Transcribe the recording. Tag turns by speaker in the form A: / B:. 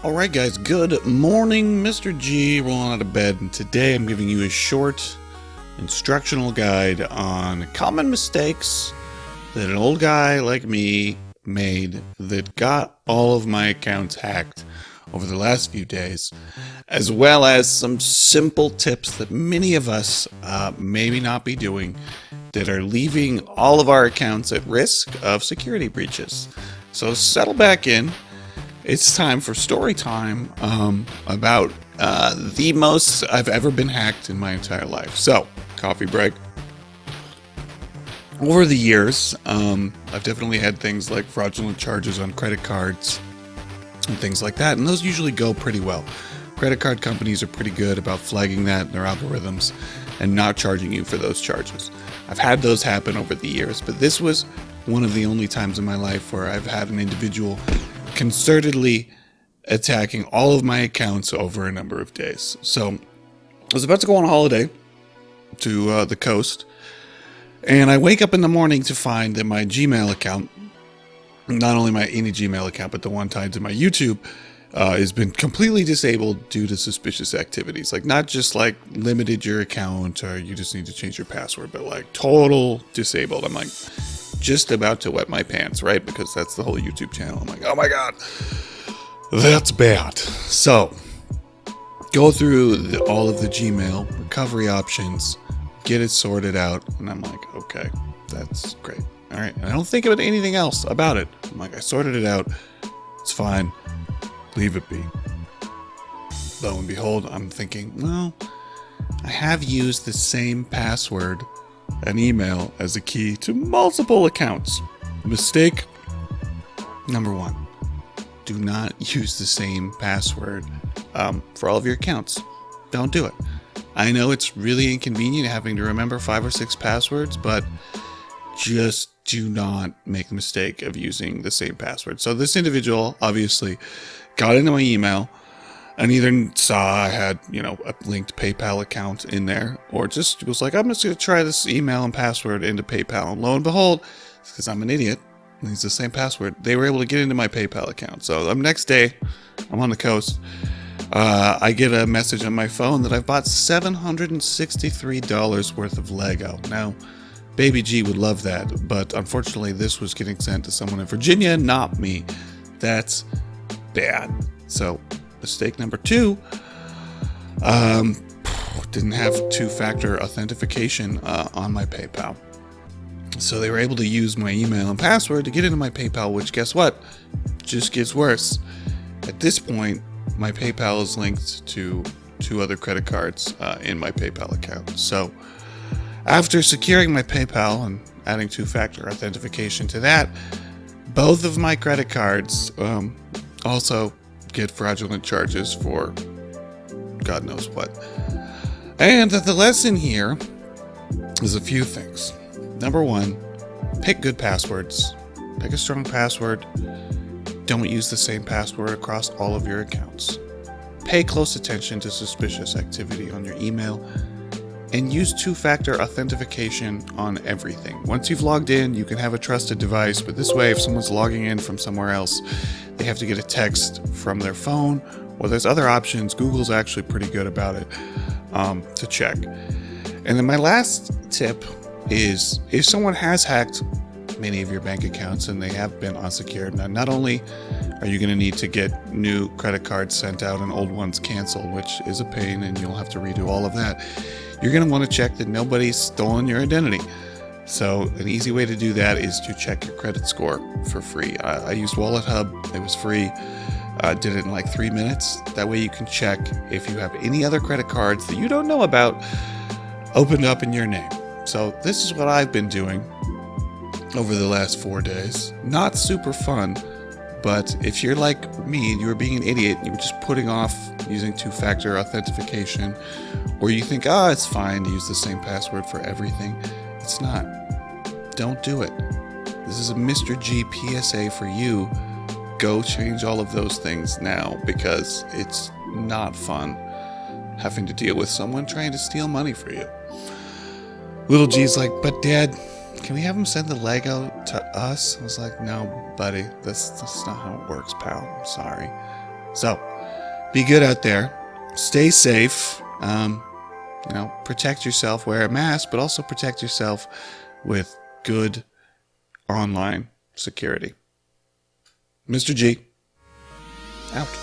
A: Alright guys, good morning. Mr. G rolling out of bed, and today I'm giving you a short instructional guide on common mistakes that an old guy like me made that got all of my accounts hacked over the last few days, as well as some simple tips that many of us maybe not be doing that are leaving all of our accounts at risk of security breaches. So settle back in. It's time for story time about the most I've ever been hacked in my entire life. So, coffee break. Over the years, I've definitely had things like fraudulent charges on credit cards and things like that, and those usually go pretty well. Credit card companies are pretty good about flagging that in their algorithms and not charging you for those charges. I've had those happen over the years, but this was one of the only times in my life where I've had an individual concertedly attacking all of my accounts over a number of days. So I was about to go on a holiday to the coast, and I wake up in the morning to find that my Gmail account, not only my any Gmail account, but the one tied to my YouTube, has been completely disabled due to suspicious activities. Like, not just like limited your account or you just need to change your password, but like total disabled. I'm like just about to wet my pants, right? Because that's the whole YouTube channel. I'm like, oh my God, that's bad. So go through all of the Gmail recovery options, get it sorted out. And I'm like, okay, that's great. All right. And I don't think about anything else about it. I'm like, I sorted it out. It's fine. Leave it be. Lo and behold, I'm thinking, well, I have used the same password and email as a key to multiple accounts. Mistake number one: do not use the same password for all of your accounts. Don't do it. I know it's really inconvenient having to remember 5 or 6 passwords, but just do not make the mistake of using the same password. So this individual obviously got into my email and either saw I had, a linked PayPal account in there, or just was like, I'm just going to try this email and password into PayPal. And lo and behold, because I'm an idiot, and it's the same password, they were able to get into my PayPal account. So the next day, I'm on the coast. I get a message on my phone that I've bought $763 worth of Lego. Now, Baby G would love that, but unfortunately, this was getting sent to someone in Virginia, not me. That's bad. So, mistake number 2, didn't have two-factor authentication on my PayPal. So they were able to use my email and password to get into my PayPal, which, guess what? Just gets worse. At this point, my PayPal is linked to 2 other credit cards in my PayPal account. So after securing my PayPal and adding two-factor authentication to that, both of my credit cards also get fraudulent charges for God knows what. And the lesson here is a few things. Number 1, pick good passwords. Pick a strong password. Don't use the same password across all of your accounts. Pay close attention to suspicious activity on your email, and use two-factor authentication on everything. Once you've logged in, you can have a trusted device, but this way, if someone's logging in from somewhere else, they have to get a text from their phone, or there's other options. Google's actually pretty good about it to check. And then my last tip is, if someone has hacked many of your bank accounts and they have been unsecured, now not only are you going to need to get new credit cards sent out and old ones canceled, which is a pain and you'll have to redo all of that, you're going to want to check that nobody's stolen your identity. So an easy way to do that is to check your credit score for free. I used Wallet Hub. It was free. Did it in like 3 minutes. That way you can check if you have any other credit cards that you don't know about opened up in your name. So this is what I've been doing over the last 4 days. Not super fun, but if you're like me and you were being an idiot and you were just putting off using two-factor authentication, or you think, it's fine to use the same password for everything, it's not. Don't do it. This is a Mr. G PSA for you. Go change all of those things now, because it's not fun having to deal with someone trying to steal money for you. Little G's like, but Dad, can we have him send the Lego to us? I was like, no, buddy, that's not how it works, pal. I'm sorry. So, Be good out there. Stay safe. Protect yourself. Wear a mask, but also protect yourself with good online security. Mr. G, out.